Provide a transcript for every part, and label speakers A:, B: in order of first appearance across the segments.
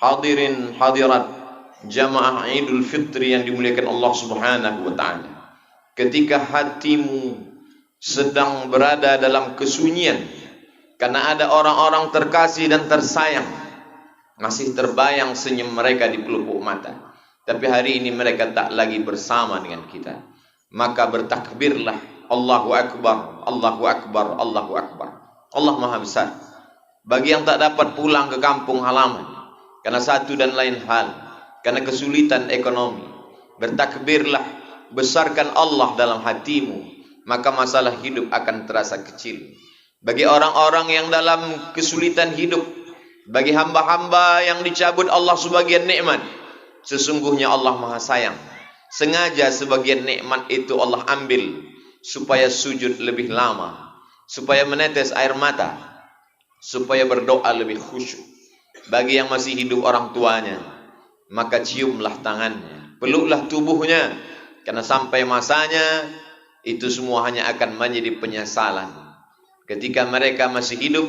A: hadirin hadirat jamaah Idul Fitri yang dimuliakan Allah Subhanahu wa taala. Ketika hatimu sedang berada dalam kesunyian karena ada orang-orang terkasih dan tersayang, masih terbayang senyum mereka di pelupuk mata, tapi hari ini mereka tak lagi bersama dengan kita, maka bertakbirlah, Allahu Akbar, Allahu Akbar, Allahu Akbar. Allah Maha Besar. Bagi yang tak dapat pulang ke kampung halaman karena satu dan lain hal, karena kesulitan ekonomi, bertakbirlah, besarkan Allah dalam hatimu, maka masalah hidup akan terasa kecil. Bagi orang-orang yang dalam kesulitan hidup, bagi hamba-hamba yang dicabut Allah sebagian nikmat, sesungguhnya Allah Maha Sayang. Sengaja sebagian nikmat itu Allah ambil supaya sujud lebih lama, supaya menetes air mata, supaya berdoa lebih khusyuk. Bagi yang masih hidup orang tuanya, maka ciumlah tangannya, peluklah tubuhnya, karena sampai masanya itu semua hanya akan menjadi penyesalan. Ketika mereka masih hidup,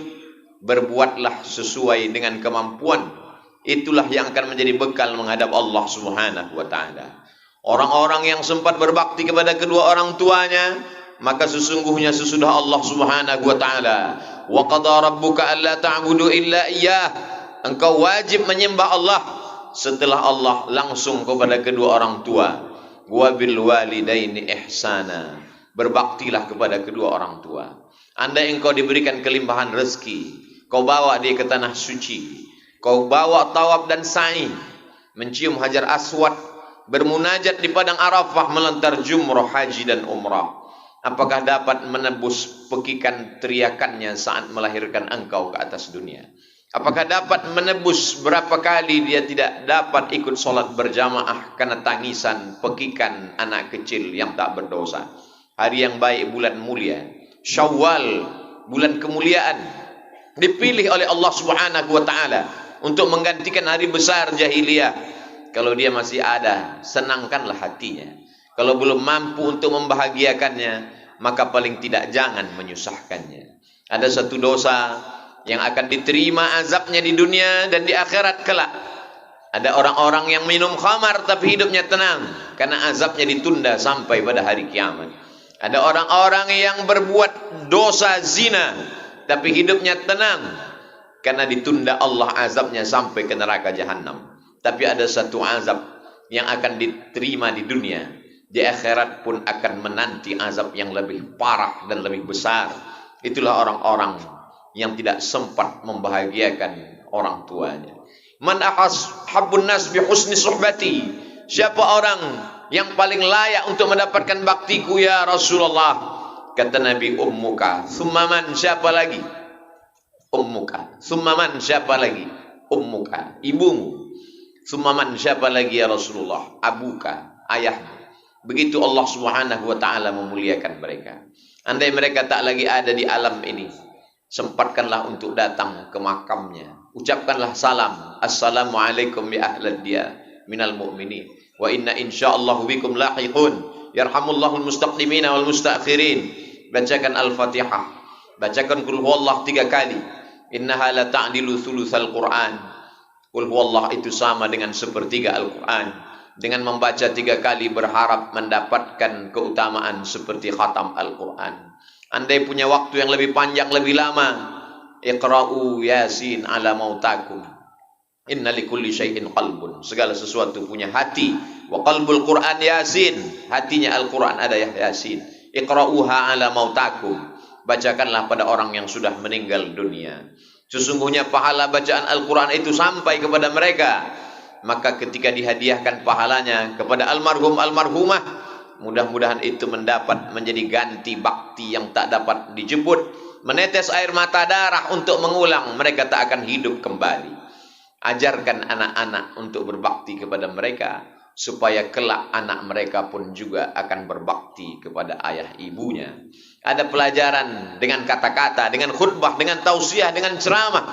A: berbuatlah sesuai dengan kemampuan. Itulah yang akan menjadi bekal menghadap Allah Subhanahu wa taala. Orang-orang yang sempat berbakti kepada kedua orang tuanya, maka sesungguhnya sesudah Allah Subhanahu wa taala, wa qada rabbuka alla ta'budu illa iyyah, engkau wajib menyembah Allah. Setelah Allah langsung kepada kedua orang tua, wa bil walidaini ihsana, berbaktilah kepada kedua orang tua. Andai engkau diberikan kelimpahan rezeki, kau bawa dia ke tanah suci, kau bawa tawaf dan sa'i, mencium hajar aswad, bermunajat di padang Arafah, melontar jumrah haji dan umrah, apakah dapat menebus pekikan teriakannya saat melahirkan engkau ke atas dunia? Apakah dapat menebus berapa kali dia tidak dapat ikut solat berjamaah karena tangisan pekikan anak kecil yang tak berdosa? Hari yang baik, bulan mulia Syawal, bulan kemuliaan, dipilih oleh Allah Subhanahu wa taala untuk menggantikan hari besar jahiliyah. Kalau dia masih ada, senangkanlah hatinya. Kalau belum mampu untuk membahagiakannya, maka paling tidak jangan menyusahkannya. Ada satu dosa yang akan diterima azabnya di dunia dan di akhirat kelak. Ada orang-orang yang minum khamar tapi hidupnya tenang karena azabnya ditunda sampai pada hari kiamat. Ada orang-orang yang berbuat dosa zina tapi hidupnya tenang karena ditunda Allah azabnya sampai ke neraka jahanam. Tapi ada satu azab yang akan diterima di dunia, di akhirat pun akan menanti azab yang lebih parah dan lebih besar. Itulah orang-orang yang tidak sempat membahagiakan orang tuanya. Man ahabun nas bi husni suhbati, siapa orang yang paling layak untuk mendapatkan baktiku ya Rasulullah? Kata Nabi, ummuka. Thumma man, siapa lagi? Ummuka. Thumma man, siapa lagi? Ummuka, ibumu. Thumma man, siapa lagi ya Rasulullah? Abuka, ayahmu. Begitu Allah Subhanahu wa taala memuliakan mereka. Andai mereka tak lagi ada di alam ini, sempatkanlah untuk datang ke makamnya. Ucapkanlah salam, assalamualaikum ya ahlad diyar minal mu'minin, wa inna insyaallahu bikum lahiqun, yarhamullahul mustaqdimina wal mustaakhirin. Bacakan Al-Fatihah, bacakan qul huwallah 3 kali. Innaha la ta'dilu thulutsal Qur'an. Qul huwallah itu sama dengan sepertiga Al-Qur'an. Dengan membaca 3 kali berharap mendapatkan keutamaan seperti khatam Al-Qur'an. Andai punya waktu yang lebih panjang, lebih lama, iqra'u yasin ala mautakum. Inna likulli syai'in qalbun. Segala sesuatu punya hati. Wa qalbul Qur'an yasin. Hatinya Al-Qur'an ada ya yasin. Iqra'uha ala mautakum. Bacakanlah pada orang yang sudah meninggal dunia. Sesungguhnya pahala bacaan Al-Qur'an itu sampai kepada mereka. Maka ketika dihadiahkan pahalanya kepada almarhum almarhumah, mudah-mudahan itu mendapat menjadi ganti bakti yang tak dapat dijemput. Menetes air mata darah untuk mengulang, mereka tak akan hidup kembali. Ajarkan anak-anak untuk berbakti kepada mereka, supaya kelak anak mereka pun juga akan berbakti kepada ayah ibunya. Ada pelajaran dengan kata-kata, dengan khutbah, dengan tausiah, dengan ceramah,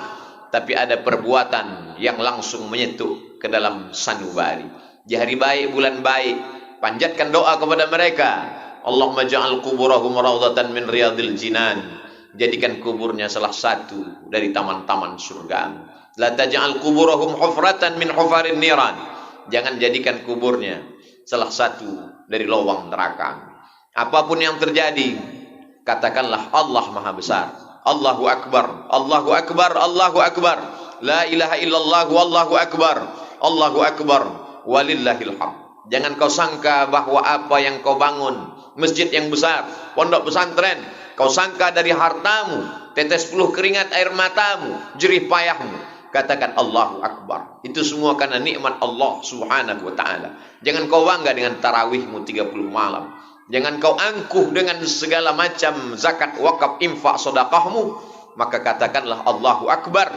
A: tapi ada perbuatan yang langsung menyentuh ke dalam sanubari. Di hari baik, bulan baik, panjatkan doa kepada mereka. Allahumma ja'al kuburahum raudhatan min riyadil jinan. Jadikan kuburnya salah satu dari taman-taman surga. La taj'al kuburahum hufratan min hufarin niran. Jangan jadikan kuburnya salah satu dari lubang neraka. Apapun yang terjadi, katakanlah Allah Maha Besar. Allahu Akbar, Allahu Akbar, Allahu Akbar. La ilaha illallah wallahu akbar. Allahu Akbar walillahil hamd. Jangan kau sangka bahwa apa yang kau bangun, masjid yang besar, pondok pesantren, kau sangka dari hartamu, tetes peluh keringat air matamu, jerih payahmu. Katakan Allahu Akbar. Itu semua karena nikmat Allah Subhanahu wa ta'ala. Jangan kau bangga dengan tarawihmu 30 malam. Jangan kau angkuh dengan segala macam zakat, wakaf, infak, sedekahmu. Maka katakanlah Allahu Akbar.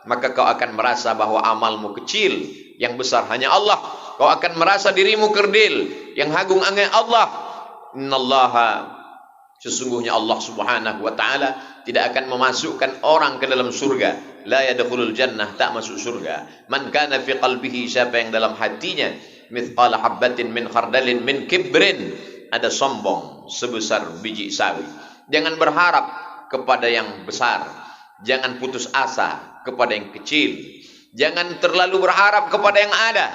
A: Maka kau akan merasa bahwa amalmu kecil, yang besar hanya Allah. Kau akan merasa dirimu kerdil, yang agung hanya Allah. Innallaha, sesungguhnya Allah Subhanahu wa ta'ala tidak akan memasukkan orang ke dalam surga. La yadkhulul jannah, tak masuk surga. Man kana fi qalbihi, siapa yang dalam hatinya mithqala habbatin min khardalin min kibrin, ada sombong sebesar biji sawi. Jangan berharap kepada yang besar. Jangan putus asa kepada yang kecil. Jangan terlalu berharap kepada yang ada.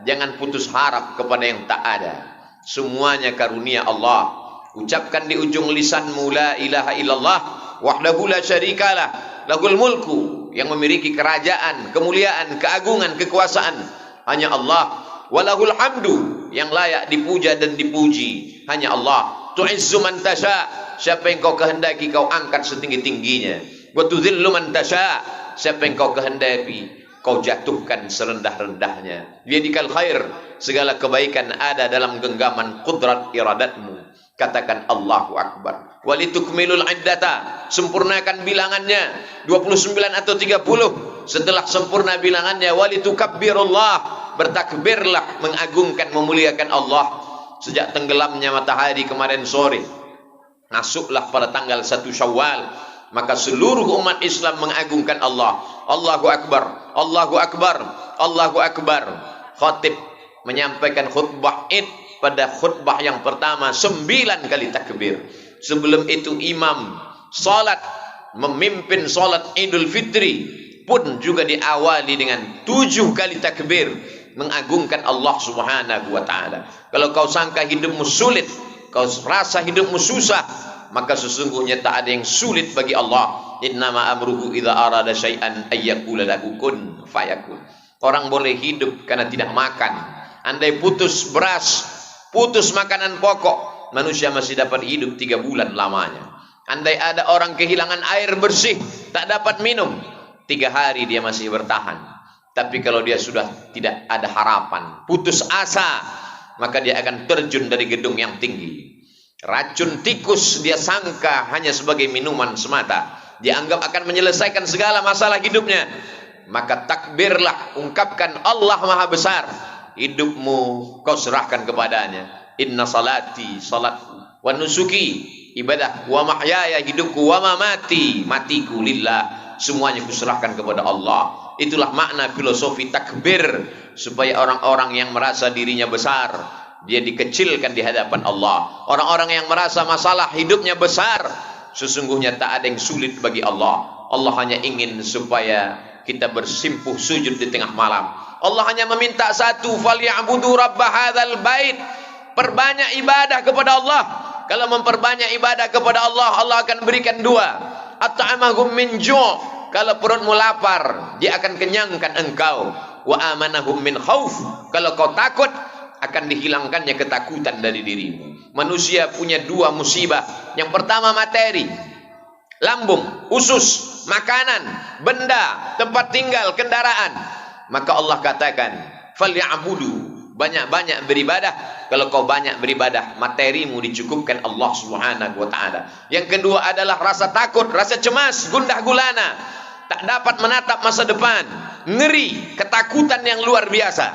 A: Jangan putus harap kepada yang tak ada. Semuanya karunia Allah. Ucapkan di ujung lisanmu la ilaha illallah wahdahu la syarikalah lahul mulku, yang memiliki kerajaan, kemuliaan, keagungan, kekuasaan hanya Allah. Walahul hamdu, yang layak dipuja dan dipuji hanya Allah. Tu'izzu man tasha, siapa yang kau kehendaki kau angkat setinggi-tingginya. Wa tudhillu man tasha, siapa yang kau kehendaki kau jatuhkan serendah-rendahnya. Biyadikal khair, segala kebaikan ada dalam genggaman kudrat iradatmu. Katakan Allahu Akbar. Walitukmilul iddata, sempurnakan bilangannya 29 atau 30. Setelah sempurna bilangannya, walitukabbirullah, bertakbirlah, mengagungkan, memuliakan Allah. Sejak tenggelamnya matahari kemarin sore, masuklah pada tanggal 1 Syawal, maka seluruh umat Islam mengagungkan Allah. Allahu Akbar, Allahu Akbar, Allahu Akbar. Khatib menyampaikan khutbah Id, pada khutbah yang pertama 9 kali takbir. Sebelum itu imam salat, memimpin salat Idul Fitri pun juga diawali dengan 7 kali takbir, mengagungkan Allah Subhanahu wa ta'ala. Kalau kau sangka hidupmu sulit, kau rasa hidupmu susah, maka sesungguhnya tak ada yang sulit bagi Allah. Innama amruhu idza arada syai'an ayyaqula lahu kun fayakun. Orang boleh hidup karena tidak makan. Andai putus beras, putus makanan pokok, manusia masih dapat hidup 3 bulan lamanya. Andai ada orang kehilangan air bersih, tak dapat minum, 3 hari dia masih bertahan. Tapi kalau dia sudah tidak ada harapan, putus asa, maka dia akan terjun dari gedung yang tinggi. Racun tikus dia sangka hanya sebagai minuman semata, dianggap akan menyelesaikan segala masalah hidupnya. Maka takbirlah, ungkapkan Allah Maha Besar. Hidupmu kau serahkan kepadanya. Inna salati, salatku, wa nusuki, ibadah, wa mahyaya, hidupku, wa mamati, matiku lillah, semuanya kuserahkan kepada Allah. Itulah makna filosofi takbir, supaya orang-orang yang merasa dirinya besar, dia dikecilkan di hadapan Allah. Orang-orang yang merasa masalah hidupnya besar, sesungguhnya tak ada yang sulit bagi Allah. Allah hanya ingin supaya kita bersimpuh sujud di tengah malam. Allah hanya meminta satu, falyabudu rabb hadzal bait. Perbanyak ibadah kepada Allah. Kalau memperbanyak ibadah kepada Allah, Allah akan berikan 2. At'amahum min ju', kalau perutmu lapar, dia akan kenyangkan engkau. Wa amanahum min khauf, kalau kau takut, akan dihilangkannya ketakutan dari dirimu. Manusia punya 2 musibah. Yang pertama materi, lambung, usus, makanan, benda, tempat tinggal, kendaraan. Maka Allah katakan, falyabudu, banyak-banyak beribadah. Kalau kau banyak beribadah, materimu dicukupkan Allah Subhanahu wa ta'ala. Yang kedua adalah rasa takut, rasa cemas, gundah gulana, tak dapat menatap masa depan, ngeri, ketakutan yang luar biasa.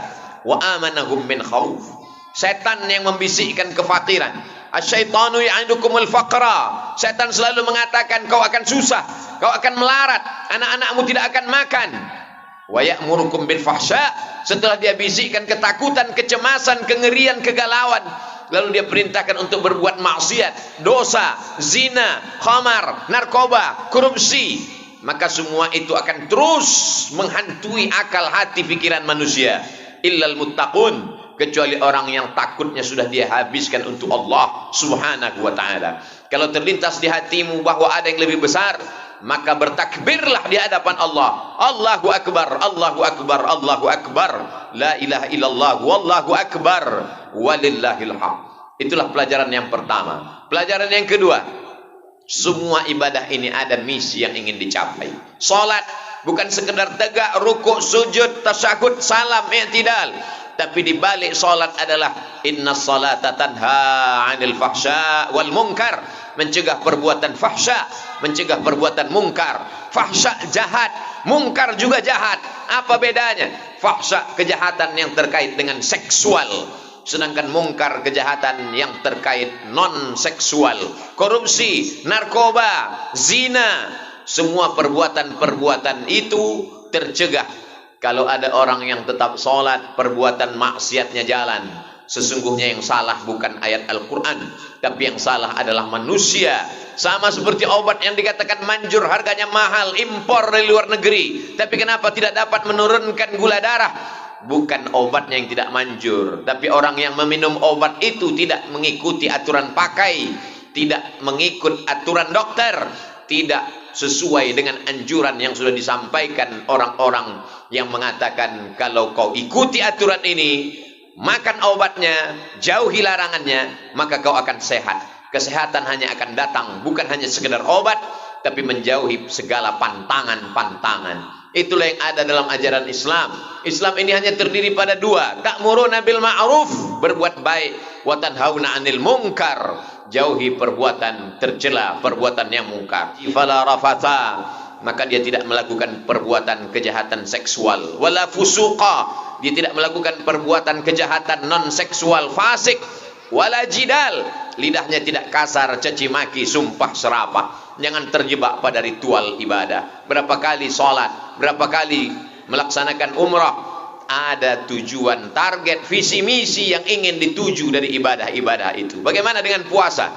A: Wa amanahum min khauf, setan yang membisikkan kefakiran. Asyaitanu ya'idukumul faqra, setan selalu mengatakan kau akan susah, kau akan melarat, anak-anakmu tidak akan makan. Wa ya'murukum bil fahsya, setelah dia bisikkan ketakutan, kecemasan, kengerian, kegalauan, lalu dia perintahkan untuk berbuat maksiat, dosa, zina, khamar, narkoba, korupsi. maka semua itu akan terus menghantui akal hati pikiran manusia. Illal muttaqun, kecuali orang yang takutnya sudah dia habiskan untuk Allah subhanahu wa ta'ala. Kalau terlintas di hatimu bahwa ada yang lebih besar, maka bertakbirlah di hadapan Allah. Allahu akbar, Allahu akbar, Allahu akbar, la ilaha illallah, wallahu akbar, walillahil haq. Itulah pelajaran yang pertama. Pelajaran yang kedua, semua ibadah ini ada misi yang ingin dicapai. Salat bukan sekedar tegak, rukuk, sujud, tasyahud, salam, i'tidal. Tapi di balik salat adalah innas salata tanha 'anil fahsya wal munkar, mencegah perbuatan fahsya, mencegah perbuatan munkar. Fahsya jahat, munkar juga jahat. Apa bedanya? Fahsya kejahatan yang terkait dengan seksual, sedangkan munkar kejahatan yang terkait non seksual. Korupsi, narkoba, zina, semua perbuatan-perbuatan itu tercegah kalau ada orang yang tetap sholat, perbuatan maksiatnya jalan. Sesungguhnya yang salah bukan ayat Al-Quran, tapi yang salah adalah manusia. Sama seperti obat yang dikatakan manjur, harganya mahal, impor dari luar negeri, tapi kenapa tidak dapat menurunkan gula darah? Bukan obatnya yang tidak manjur, tapi orang yang meminum obat itu tidak mengikuti aturan pakai, tidak mengikut aturan dokter, tidak sesuai dengan anjuran yang sudah disampaikan orang-orang yang mengatakan kalau kau ikuti aturan ini, makan obatnya, jauhi larangannya, maka kau akan sehat. Kesehatan hanya akan datang, bukan hanya sekedar obat, tapi menjauhi segala pantangan-pantangan. Itulah yang ada dalam ajaran Islam. Islam ini hanya terdiri pada dua: ta'muruna bil ma'ruf, berbuat baik, wa tanhauna 'anil munkar, jauhi perbuatan tercela, perbuatan yang mungkar. Fala rafata, maka dia tidak melakukan perbuatan kejahatan seksual. Wala fusuqa, dia tidak melakukan perbuatan kejahatan non seksual fasik. Wala jidal, lidahnya tidak kasar, caci maki, sumpah serapah. Jangan terjebak pada ritual ibadah. Berapa kali sholat, berapa kali melaksanakan umrah, ada tujuan, target, visi misi yang ingin dituju dari ibadah-ibadah itu. Bagaimana dengan puasa?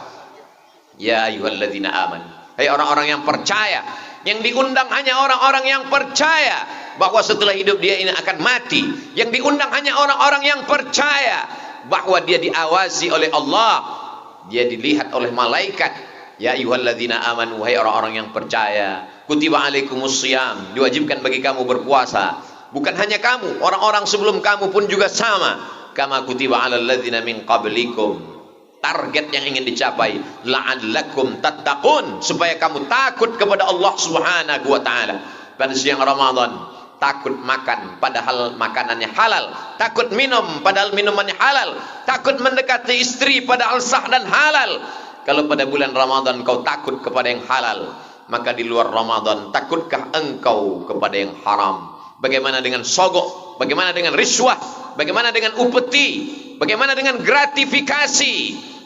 A: Ya ayyuhalladzina amanu, hai orang-orang yang percaya. Yang diundang hanya orang-orang yang percaya bahwa setelah hidup dia ini akan mati. Yang diundang hanya orang-orang yang percaya bahwa dia diawasi oleh Allah, dia dilihat oleh malaikat. Ya ayyuhalladzina amanu, hai orang-orang yang percaya, kutiba alaikumusiyam, diwajibkan bagi kamu berpuasa. Bukan hanya kamu, orang-orang sebelum kamu pun juga sama. Kama kutiba alal ladzina min qablikum. Target yang ingin dicapai, la'allakum tattaqun, supaya kamu takut kepada Allah Subhanahu wa taala. Pada siang Ramadan, takut makan padahal makanannya halal, takut minum padahal minumannya halal, takut mendekati istri padahal sah dan halal. Kalau pada bulan Ramadan kau takut kepada yang halal, maka di luar Ramadan takutkah engkau kepada yang haram? Bagaimana dengan sogok? Bagaimana dengan riswah? Bagaimana dengan upeti? Bagaimana dengan gratifikasi?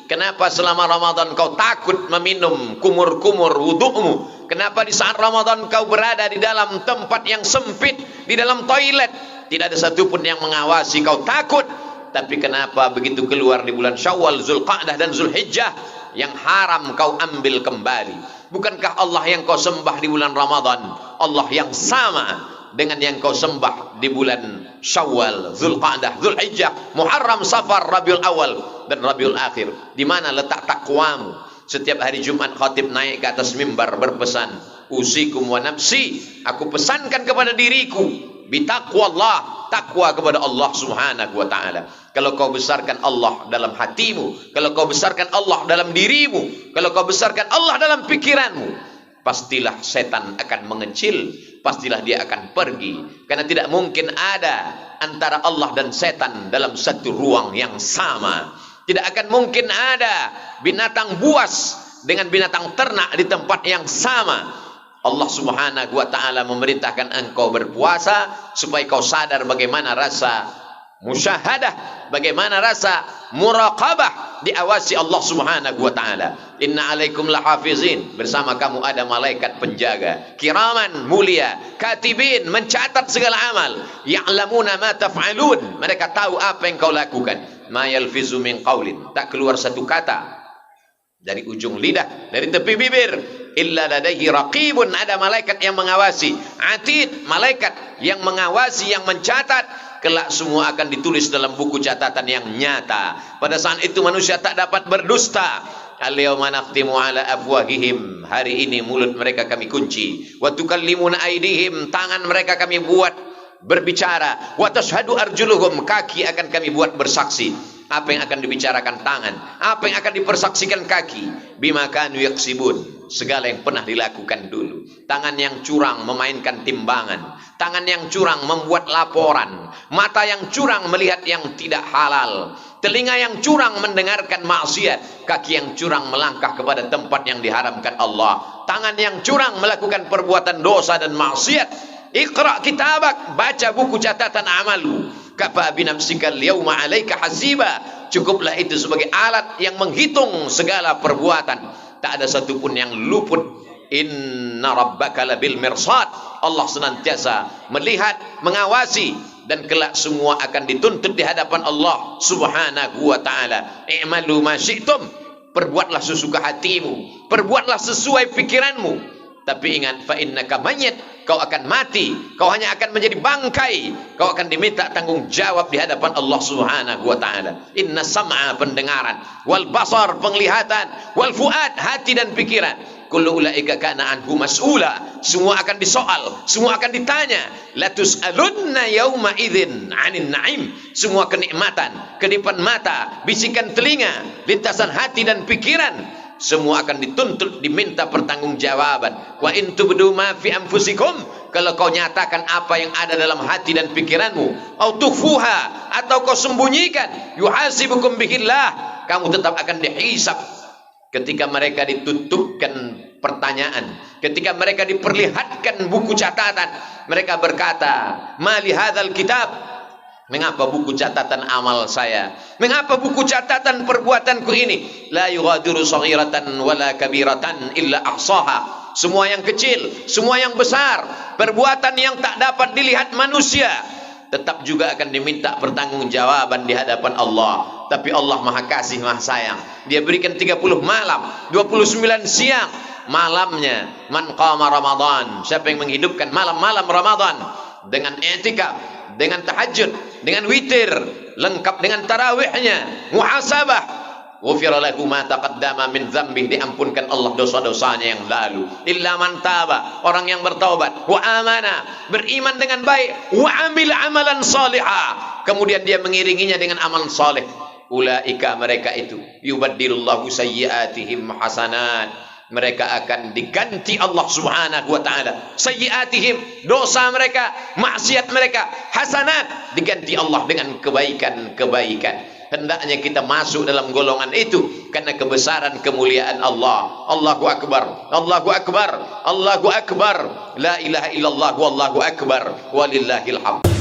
A: Kenapa selama Ramadan kau takut meminum kumur-kumur wudu'mu? Kenapa di saat Ramadan kau berada di dalam tempat yang sempit, di dalam toilet, tidak ada satupun yang mengawasi, kau takut? Tapi kenapa begitu keluar di bulan Syawal, Zulqa'dah dan Zulhijjah, yang haram kau ambil kembali? Bukankah Allah yang kau sembah di bulan Ramadan Allah yang sama dengan yang kau sembah di bulan Syawal, Zulqa'dah, Zulhijjah, Muharram, Safar, Rabiul Awal dan Rabiul Akhir? Di mana letak takwamu? Setiap hari Jumat khatib naik ke atas mimbar berpesan, usikum wa nafsi, aku pesankan kepada diriku bitaqwallah, takwa kepada Allah Subhanahu wa taala. Kalau kau besarkan Allah dalam hatimu, kalau kau besarkan Allah dalam dirimu, kalau kau besarkan Allah dalam pikiranmu, pastilah setan akan mengecil, pastilah dia akan pergi. Karena tidak mungkin ada antara Allah dan setan dalam satu ruang yang sama. Tidak akan mungkin ada binatang buas dengan binatang ternak di tempat yang sama. Allah Subhanahu wa taala memerintahkan engkau berpuasa supaya kau sadar bagaimana rasa musyahadah, bagaimana rasa muraqabah, diawasi Allah Subhanahu wa taala. Inna alaikum lahafizin, bersama kamu ada malaikat penjaga, kiraman, mulia, katibin, mencatat segala amal, ya'lamuna ma taf'alun, mereka tahu apa yang kau lakukan. Ma yalfizu min qaulin, tak keluar satu kata dari ujung lidah, dari tepi bibir, illa ladaihi raqibun, ada malaikat yang mengawasi, atid, malaikat yang mengawasi, yang mencatat. Kelak semua akan ditulis dalam buku catatan yang nyata. Pada saat itu manusia tak dapat berdusta. Al-yawma nakhtimu ala afwahihim, hari ini mulut mereka kami kunci. Wa tukallimuna aydihim, tangan mereka kami buat berbicara. Wa tashhadu arjuluhum, kaki akan kami buat bersaksi. Apa yang akan dibicarakan tangan, apa yang akan dipersaksikan kaki. Bima kanu yaksibun, segala yang pernah dilakukan dulu. Tangan yang curang memainkan timbangan, tangan yang curang membuat laporan, mata yang curang melihat yang tidak halal, telinga yang curang mendengarkan maksiat, kaki yang curang melangkah kepada tempat yang diharamkan Allah, tangan yang curang melakukan perbuatan dosa dan maksiat. Iqra kitabak, baca buku catatan amalmu. Kafa binafsika al-yawma 'alaika hasiba, cukuplah itu sebagai alat yang menghitung segala perbuatan. Tak ada satupun yang luput. Inna rabbaka labil mirsad, Allah senantiasa melihat, mengawasi, dan kelak semua akan dituntut di hadapan Allah Subhanahu wa taala. I'malu ma syi'tum, perbuatlah sesuka hatimu, perbuatlah sesuai pikiranmu. Tapi ingat, fa innaka mayyit, kau akan mati, kau hanya akan menjadi bangkai, kau akan diminta tanggung jawab di hadapan Allah Subhanahu wa taala. Inna sam'a, pendengaran, wal basar, penglihatan, wal fuad, hati dan pikiran, kullu ulaika kana anhu mas'ula, semua akan disoal, semua akan ditanya. La tus'alunna yauma idzin 'anil na'im, semua kenikmatan, kedipan mata, bisikan telinga, lintasan hati dan pikiran, semua akan dituntut, diminta pertanggungjawaban. Wa in tubdu ma fi anfusikum, kalau kau nyatakan apa yang ada dalam hati dan pikiranmu, au tukhfuha, atau kau sembunyikan, yuhasibukum bihillah, kamu tetap akan dihisab. Ketika mereka ditutupkan pertanyaan, ketika mereka diperlihatkan buku catatan, mereka berkata, ma li hadzal kitab, mengapa buku catatan amal saya, mengapa buku catatan perbuatanku ini, la yughadiru saghiratan wala kabiratan illa ahsaha, semua yang kecil, semua yang besar, perbuatan yang tak dapat dilihat manusia, tetap juga akan diminta pertanggungjawaban di hadapan Allah. Tapi Allah Maha Kasih, Maha Sayang, Dia berikan 30 malam, 29 siang. Malamnya, man qama Ramadan, siapa yang menghidupkan malam-malam Ramadan dengan i'tikaf, dengan tahajud, dengan witir, lengkap dengan tarawihnya, muhasabah, ghufira lahu ma taqaddama min dzambih, diampunkan Allah dosa-dosanya yang lalu. Illa man taba, orang yang bertaubat, wa amana, beriman dengan baik, wa amil amalan salihah, kemudian dia mengiringinya dengan amal saleh. Ulaika, mereka itu, yubaddilullahu sayyiatihim hasanat, mereka akan diganti Allah Subhanahu wa taala sayyiatihim, dosa mereka, maksiat mereka, hasanat, diganti Allah dengan kebaikan-kebaikan. Hendaknya kita masuk dalam golongan itu karena kebesaran kemuliaan Allah. Allahu akbar, Allahu akbar, Allahu akbar, la ilaha illallah wallahu akbar, walillahil hamd.